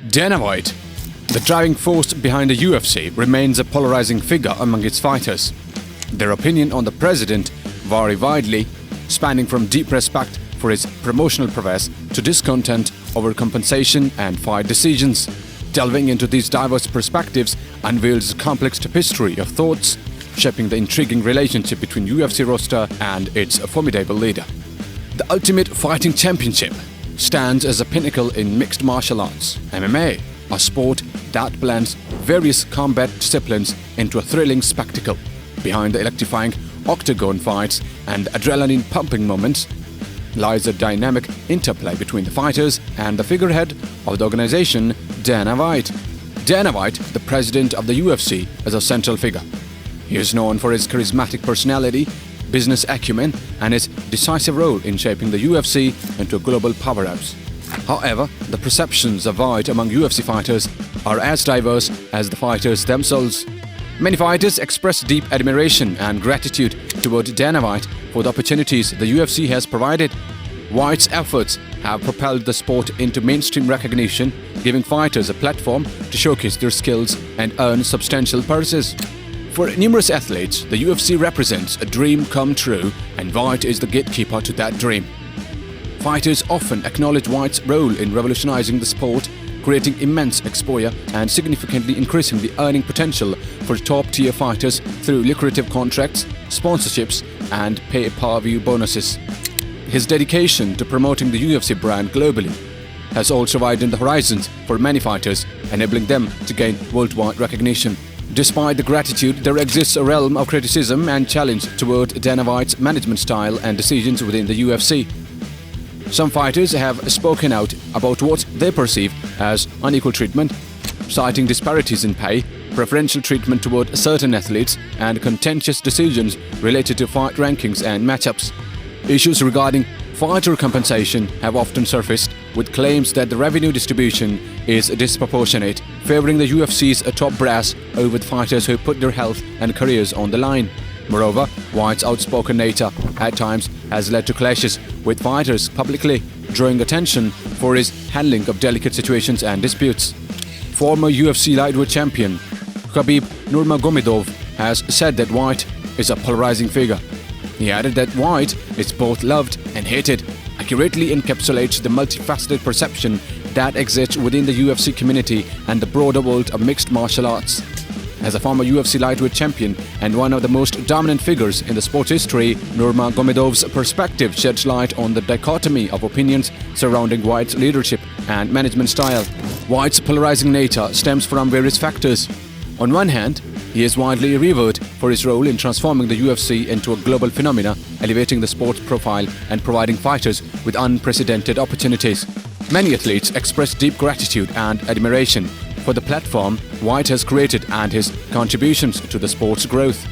Dana White, the driving force behind the UFC, remains a polarizing figure among its fighters. Their opinion on the president vary widely, spanning from deep respect for his promotional prowess to discontent over compensation and fight decisions. Delving into these diverse perspectives unveils a complex tapestry of thoughts, shaping the intriguing relationship between UFC roster and its formidable leader. The Ultimate Fighting Championship stands as a pinnacle in mixed martial arts, MMA, a sport that blends various combat disciplines into a thrilling spectacle. Behind the electrifying octagon fights and adrenaline-pumping moments lies a dynamic interplay between the fighters and the figurehead of the organization, Dana White. Dana White, the president of the UFC, is a central figure. He is known for his charismatic personality, business acumen, and his decisive role in shaping the UFC into a global powerhouse. However, the perceptions of White among UFC fighters are as diverse as the fighters themselves. Many fighters express deep admiration and gratitude toward Dana White for the opportunities the UFC has provided. White's efforts have propelled the sport into mainstream recognition, giving fighters a platform to showcase their skills and earn substantial purses. For numerous athletes, the UFC represents a dream come true, and White is the gatekeeper to that dream. Fighters often acknowledge White's role in revolutionizing the sport, creating immense exposure and significantly increasing the earning potential for top-tier fighters through lucrative contracts, sponsorships, and pay-per-view bonuses. His dedication to promoting the UFC brand globally has also widened the horizons for many fighters, enabling them to gain worldwide recognition. Despite the gratitude, there exists a realm of criticism and challenge toward Dana White's management style and decisions within the UFC. Some fighters have spoken out about what they perceive as unequal treatment, citing disparities in pay, preferential treatment toward certain athletes, and contentious decisions related to fight rankings and matchups. Issues regarding fighter compensation have often surfaced, with claims that the revenue distribution is disproportionate, favoring the UFC's top brass over the fighters who put their health and careers on the line. Moreover, White's outspoken nature at times has led to clashes with fighters publicly, drawing attention for his handling of delicate situations and disputes. Former UFC lightweight champion Khabib Nurmagomedov has said that White is a polarizing figure. He added that White is both loved and hated, accurately encapsulates the multifaceted perception that exists within the UFC community and the broader world of mixed martial arts. As a former UFC lightweight champion and one of the most dominant figures in the sport's history, Nurmagomedov's perspective sheds light on the dichotomy of opinions surrounding White's leadership and management style. White's polarizing nature stems from various factors. On one hand, he is widely revered for his role in transforming the UFC into a global phenomena, elevating the sport's profile and providing fighters with unprecedented opportunities. Many athletes express deep gratitude and admiration for the platform White has created and his contributions to the sport's growth.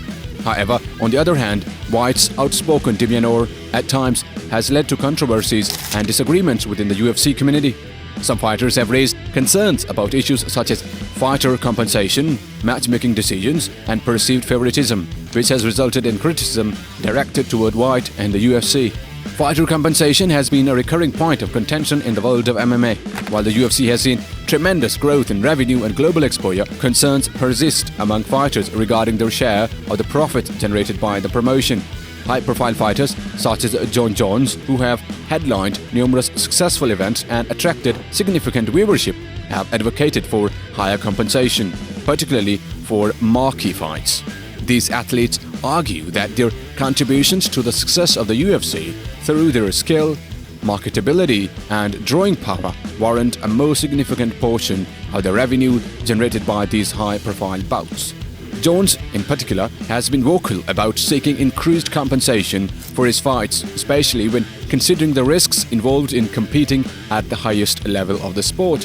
However, on the other hand, White's outspoken demeanor at times has led to controversies and disagreements within the UFC community. Some fighters have raised concerns about issues such as fighter compensation, matchmaking decisions, and perceived favoritism, which has resulted in criticism directed toward White and the UFC. Fighter compensation has been a recurring point of contention in the world of MMA. While the UFC has seen tremendous growth in revenue and global exposure, concerns persist among fighters regarding their share of the profit generated by the promotion. High-profile fighters such as Jon Jones, who have headlined numerous successful events and attracted significant viewership, have advocated for higher compensation, particularly for marquee fights. These athletes argue that their contributions to the success of the UFC through their skill, marketability, and drawing power warrant a more significant portion of the revenue generated by these high-profile bouts. Jones, in particular, has been vocal about seeking increased compensation for his fights, especially when considering the risks involved in competing at the highest level of the sport.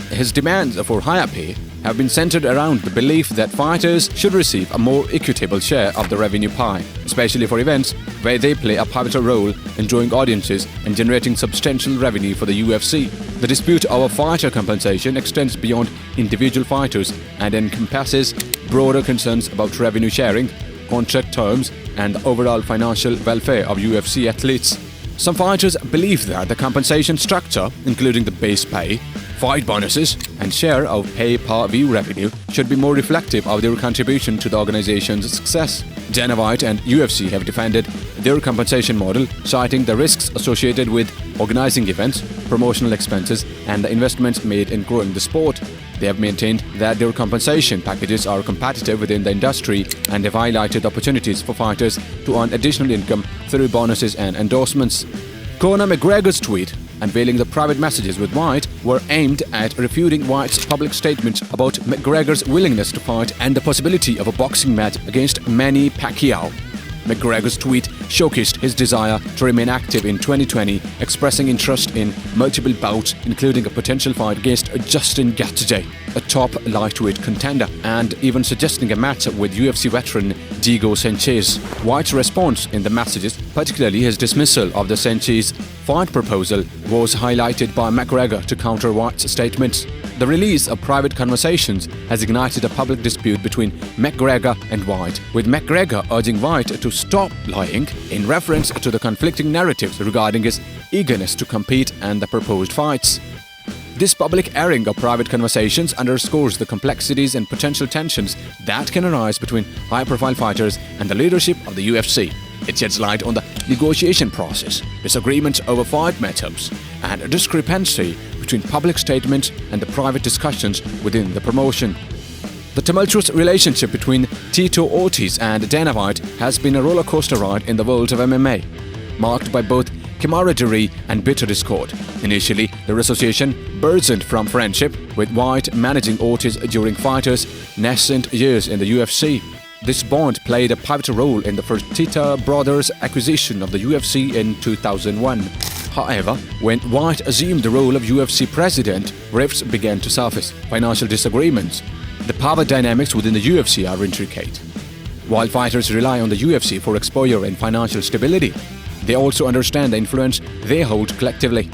His demands for higher pay have been centered around the belief that fighters should receive a more equitable share of the revenue pie, especially for events where they play a pivotal role in drawing audiences and generating substantial revenue for the UFC. The dispute over fighter compensation extends beyond individual fighters and encompasses broader concerns about revenue sharing, contract terms, and the overall financial welfare of UFC athletes. Some fighters believe that the compensation structure, including the base pay, Fight bonuses and share of pay-per-view revenue should be more reflective of their contribution to the organization's success. Dana White and UFC have defended their compensation model, citing the risks associated with organizing events, promotional expenses, and the investments made in growing the sport. They have maintained that their compensation packages are competitive within the industry and have highlighted opportunities for fighters to earn additional income through bonuses and endorsements. Conor McGregor's tweet unveiling the private messages with White were aimed at refuting White's public statements about McGregor's willingness to fight and the possibility of a boxing match against Manny Pacquiao. McGregor's tweet showcased his desire to remain active in 2020, expressing interest in multiple bouts, including a potential fight against Justin Gaethje, a top lightweight contender, and even suggesting a match with UFC veteran Diego Sanchez. White's response in the messages, particularly his dismissal of the Sanchez fight proposal, was highlighted by McGregor to counter White's statements. The release of private conversations has ignited a public dispute between McGregor and White, with McGregor urging White to stop lying in reference to the conflicting narratives regarding his eagerness to compete and the proposed fights. This public airing of private conversations underscores the complexities and potential tensions that can arise between high-profile fighters and the leadership of the UFC. It sheds light on the negotiation process, disagreements over fight matchups, and a discrepancy between public statements and the private discussions within the promotion. The tumultuous relationship between Tito Ortiz and Dana White has been a roller coaster ride in the world of MMA, marked by both camaraderie and bitter discord. Initially, their association burgeoned from friendship, with White managing Ortiz during fighters' nascent years in the UFC. This bond played a pivotal role in the Fertitta brothers' acquisition of the UFC in 2001. However, when White assumed the role of UFC president, rifts began to surface. Financial disagreements. The power dynamics within the UFC are intricate. While fighters rely on the UFC for exposure and financial stability, they also understand the influence they hold collectively.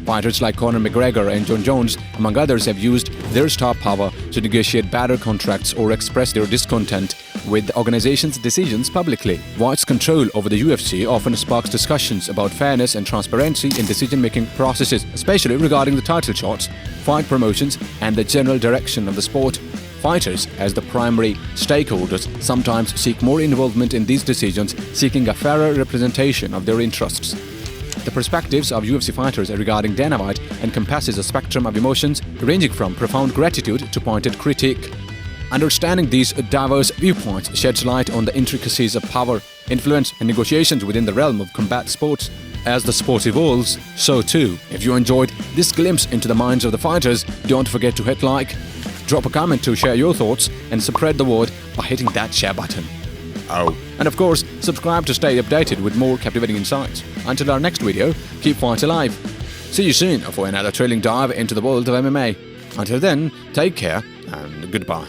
Fighters like Conor McGregor and Jon Jones, among others, have used their star power to negotiate better contracts or express their discontent with the organization's decisions publicly. White's control over the UFC often sparks discussions about fairness and transparency in decision-making processes, especially regarding the title shots, fight promotions, and the general direction of the sport. Fighters, as the primary stakeholders, sometimes seek more involvement in these decisions, seeking a fairer representation of their interests. The perspectives of UFC fighters regarding Dana White encompasses a spectrum of emotions ranging from profound gratitude to pointed critique. Understanding these diverse viewpoints sheds light on the intricacies of power, influence, and negotiations within the realm of combat sports. As the sport evolves, so too. If you enjoyed this glimpse into the minds of the fighters, don't forget to hit like, drop a comment to share your thoughts, and spread the word by hitting that share button. Oh, and of course, subscribe to stay updated with more captivating insights. Until our next video, keep fight alive. See you soon for another thrilling dive into the world of MMA. Until then, take care and goodbye.